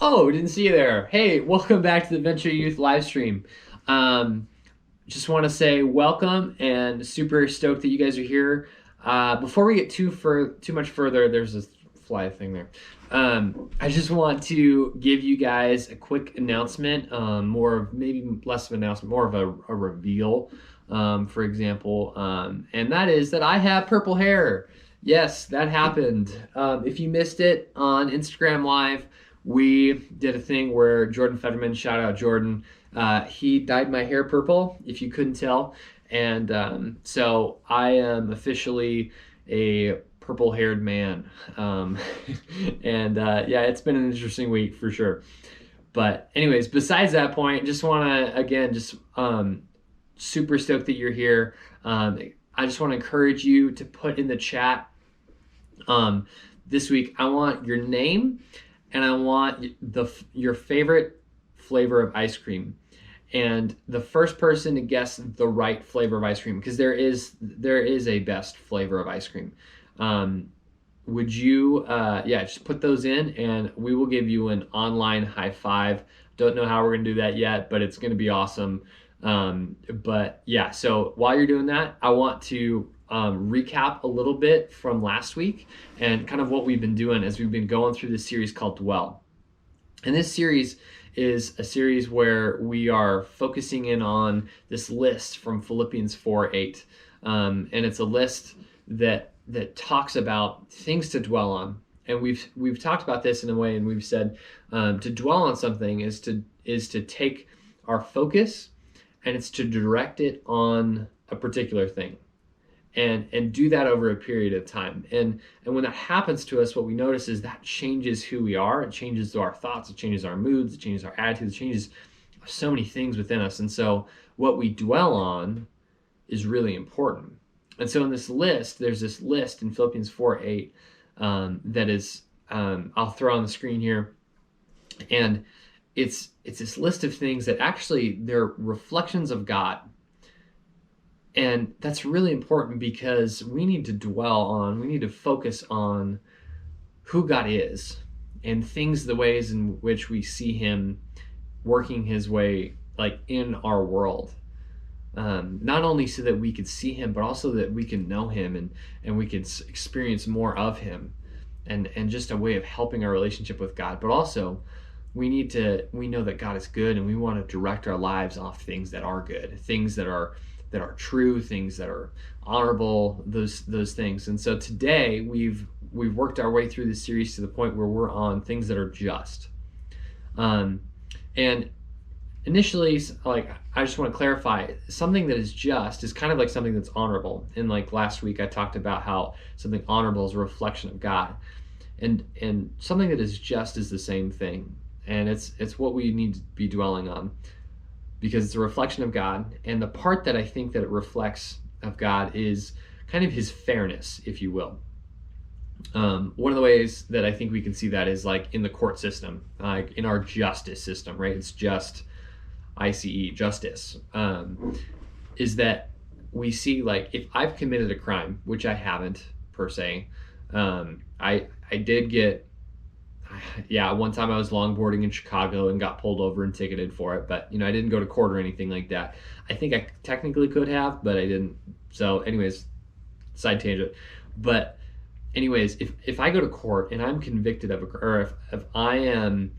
Oh, didn't see you there. Hey, welcome back to the Venture Youth live stream. Um, just want to say welcome and super stoked that you guys are here. Before we get too much further, there's this fly thing there. I just want to give you guys a quick announcement, maybe less of an announcement, more of a reveal, for example, and that is that I have purple hair. Yes, that happened. If you missed it on Instagram Live, we did a thing where Jordan Fetterman, shout out Jordan, he dyed my hair purple, if you couldn't tell. And so I am officially a purple haired man. Um, and yeah, it's been an interesting week for sure. But, anyways, besides that point, just want to, again, just super stoked that you're here. I just want to encourage you to put in the chat um, this week. I want your name and I want your favorite flavor of ice cream. And the first person to guess the right flavor of ice cream, because there is a best flavor of ice cream. Um, would you, yeah, just put those in, and we will give you an online high five. Don't know how we're gonna do that yet, but it's gonna be awesome. But yeah, so while you're doing that, I want to recap a little bit from last week and kind of what we've been doing as we've been going through this series called Dwell. And this series is a series where we are focusing in on this list from Philippians 4:8, and it's a list that talks about things to dwell on. And we've talked about this in a way, and we've said to dwell on something is to take our focus and it's to direct it on a particular thing and do that over a period of time. And when that happens to us, what we notice is that changes who we are. It changes our thoughts, it changes our moods, it changes our attitudes, it changes so many things within us. And so what we dwell on is really important. And so in this list, there's this list in Philippians 4:8 that is, I'll throw on the screen here. And it's this list of things that actually they're reflections of God. And that's really important because we need to focus on who God is and the ways in which we see him working his way like in our world. Not only so that we could see him, but also that we can know him and we could experience more of him and just a way of helping our relationship with God. But also we know that God is good, and we want to direct our lives off things that are good, things that are true, things that are honorable, those things. And so today we've worked our way through this series to the point where we're on things that are just. And initially, like, I just want to clarify, something that is just is kind of like something that's honorable. And like last week, I talked about how something honorable is a reflection of God, and something that is just is the same thing. And it's what we need to be dwelling on, because it's a reflection of God. And the part that I think that it reflects of God is kind of his fairness, if you will. One of the ways that I think we can see that is like in the court system, like in our justice system, right? It's just ICE, justice, is that we see, like, if I've committed a crime, which I haven't per se, I did get, yeah, one time I was longboarding in Chicago and got pulled over and ticketed for it, but I didn't go to court or anything like that. I think I technically could have, but I didn't. So anyways, side tangent. But anyways, if I go to court and I'm convicted of or if I am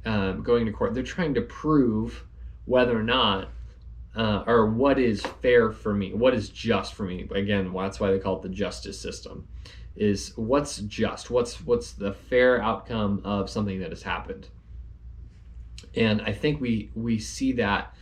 going to court, they're trying to prove whether or not or what is fair for me, what is just for me. Again, that's why they call it the justice system. Is what's just, what's the fair outcome of something that has happened. And I think we see that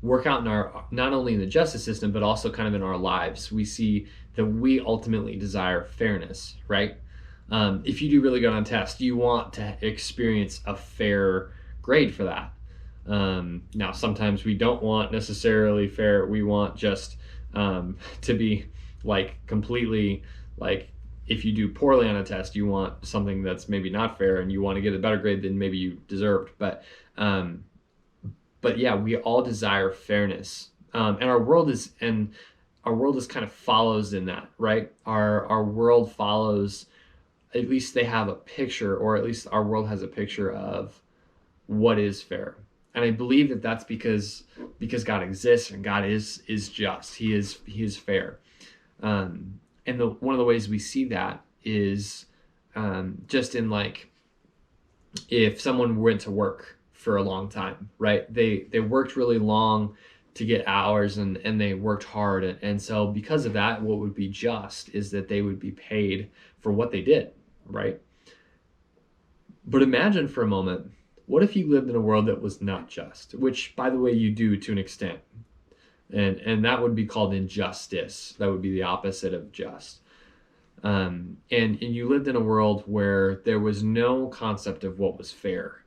work out in our, not only in the justice system, but also kind of in our lives. We see that we ultimately desire fairness, right? If you do really good on a test, you want to experience a fair grade for that. Now, sometimes we don't want necessarily fair. We want just to be like completely, like, if you do poorly on a test, you want something that's maybe not fair, and you want to get a better grade than maybe you deserved. But yeah, we all desire fairness, and our world is kind of follows in that, right? Our world follows. At least they have a picture, or at least our world has a picture of what is fair. And I believe that that's because God exists and God is just. He is fair. And one of the ways we see that is just in like if someone went to work for a long time, right? They worked really long to get hours and they worked hard. And so because of that, what would be just is that they would be paid for what they did, right? But imagine for a moment, what if you lived in a world that was not just, which by the way, you do to an extent. And that would be called injustice. That would be the opposite of just. And you lived in a world where there was no concept of what was fair.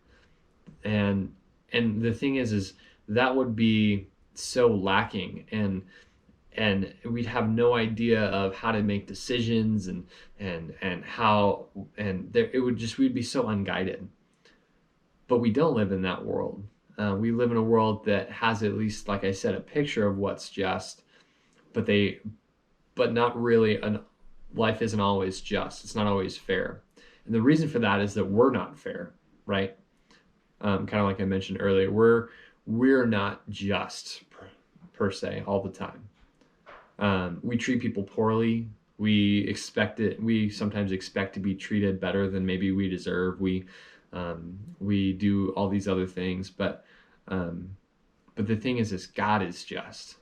And the thing is that would be so lacking, and we'd have no idea of how to make decisions and how, and there, it would just, we'd be so unguided. But we don't live in that world. We live in a world that has, at least like I said, a picture of what's just, but not really. Life isn't always just. It's not always fair. And the reason for that is that we're not fair, right? Kind of like I mentioned earlier, we're not just per se all the time. We treat people poorly. We sometimes expect to be treated better than maybe we deserve. We do all these other things, but the thing is God is just.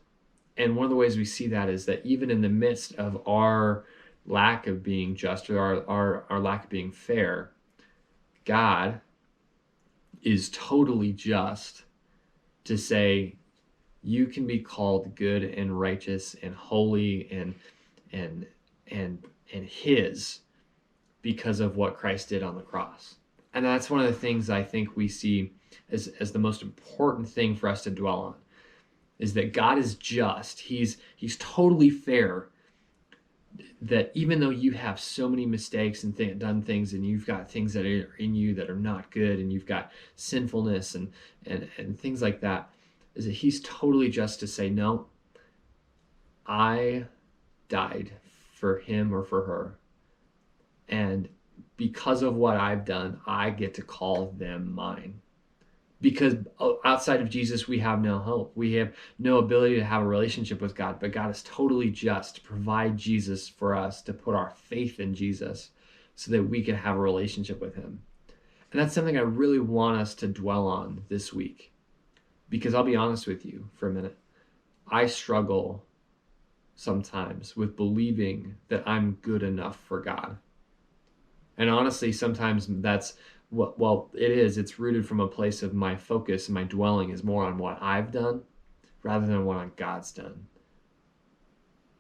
And one of the ways we see that is that even in the midst of our lack of being just, or our lack of being fair, God is totally just to say you can be called good and righteous and holy and his because of what Christ did on the cross. And that's one of the things I think we see as the most important thing for us to dwell on, is that God is just. He's totally fair. That even though you have so many mistakes and done things, and you've got things that are in you that are not good, and you've got sinfulness and things like that, is that he's totally just to say, no, I died for him or for her. And because of what I've done, I get to call them mine. Because outside of Jesus, we have no hope. We have no ability to have a relationship with God, but God is totally just to provide Jesus for us, to put our faith in Jesus so that we can have a relationship with him. And that's something I really want us to dwell on this week. Because I'll be honest with you for a minute. I struggle sometimes with believing that I'm good enough for God. And honestly, sometimes that's it's rooted from a place of my focus and my dwelling is more on what I've done rather than what God's done.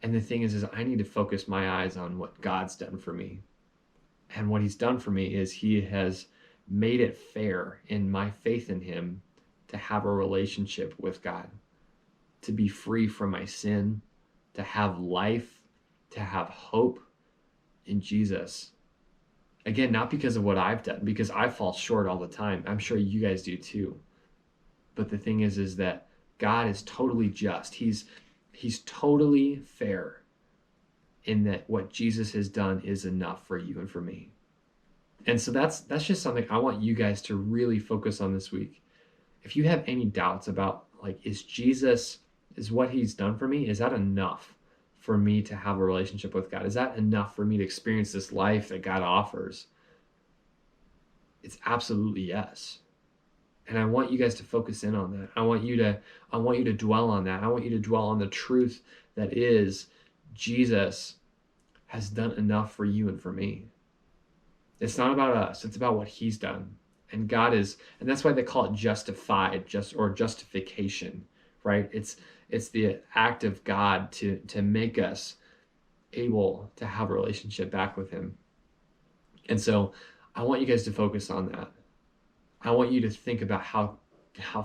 And the thing is I need to focus my eyes on what God's done for me. And what he's done for me is he has made it fair in my faith in him to have a relationship with God, to be free from my sin, to have life, to have hope in Jesus. Again, not because of what I've done, because I fall short all the time. I'm sure you guys do too. But the thing is that God is totally just. He's totally fair in that what Jesus has done is enough for you and for me. And so that's just something I want you guys to really focus on this week. If you have any doubts about, like, is what he's done for me, is that enough for me to have a relationship with God? Is that enough for me to experience this life that God offers? It's absolutely yes. And I want you guys to focus in on that. I want you to dwell on that. I want you to dwell on the truth that is Jesus has done enough for you and for me. It's not about us. It's about what he's done. And God is, and that's why they call it justified, or justification, right? It's the act of God to make us able to have a relationship back with him. And so I want you guys to focus on that. I want you to think about how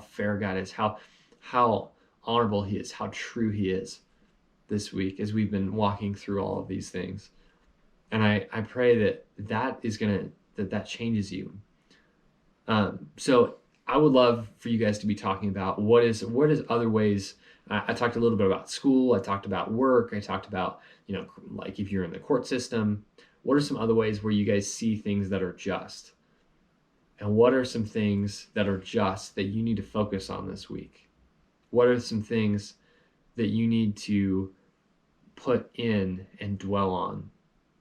fair God is, how honorable he is, how true he is this week as we've been walking through all of these things. And I pray that changes you. So I would love for you guys to be talking about what is other ways. I talked a little bit about school. I talked about work. I talked about, like if you're in the court system, what are some other ways where you guys see things that are just? And what are some things that are just that you need to focus on this week? What are some things that you need to put in and dwell on?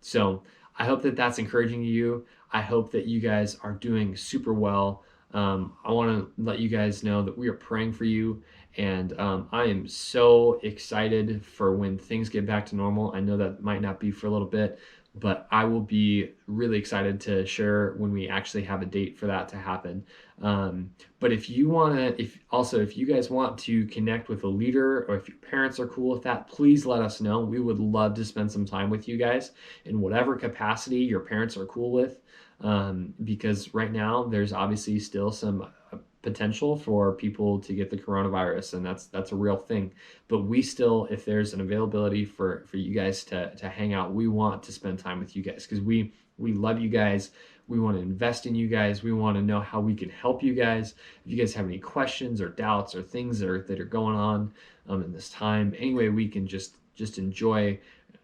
So I hope that that's encouraging you. I hope that you guys are doing super well. I want to let you guys know that we are praying for you, and I am so excited for when things get back to normal. I know that might not be for a little bit, but I will be really excited to share when we actually have a date for that to happen. But if you want to, if you guys want to connect with a leader, or if your parents are cool with that, please let us know. We would love to spend some time with you guys in whatever capacity your parents are cool with. Because right now there's obviously still some potential for people to get the coronavirus, and that's a real thing. But we still, if there's an availability for you guys to hang out, we want to spend time with you guys, because we love you guys. We want to invest in you guys. We want to know how we can help you guys. If you guys have any questions or doubts or things that are going on in this time, anyway, we can just enjoy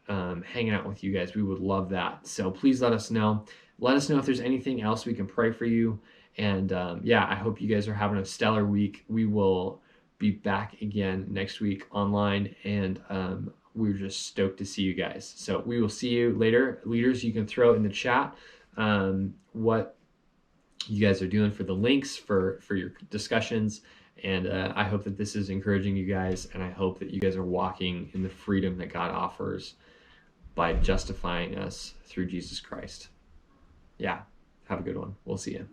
hanging out with you guys. We would love that. So please let us know. Let us know if there's anything else we can pray for you. And yeah, I hope you guys are having a stellar week. We will be back again next week online, and we're just stoked to see you guys. So we will see you later. Leaders, you can throw in the chat what you guys are doing for the links for your discussions. And I hope that this is encouraging you guys, and I hope that you guys are walking in the freedom that God offers by justifying us through Jesus Christ. Yeah, have a good one. We'll see you.